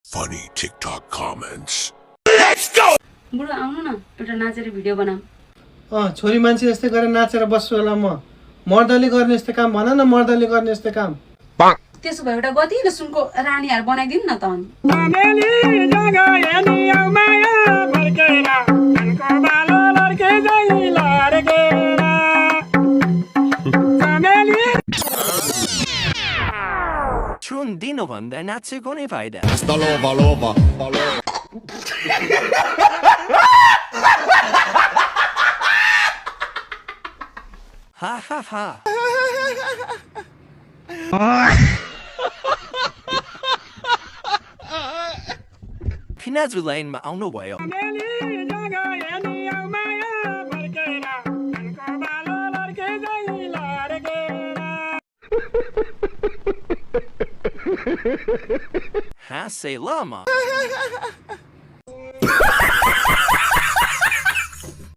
Funny TikTok comments. बुढो आउनु न एउटा नाचेर भिडियो बनाऊ छोरी मान्छे जस्तै गरेर नाचेर बस्छु होला म मर्दले गर्ने यस्तो काम भन न मर्दले गर्ने यस्तो काम त्यसो भए एउटा गतिलो सुनको रानीहार बनाइदिउँ न त अनि Dino भन्दा नाचेको नै फाइदा Lova. Ha ha ha Pinazu laनमा आउनु भयो हाँसे लमा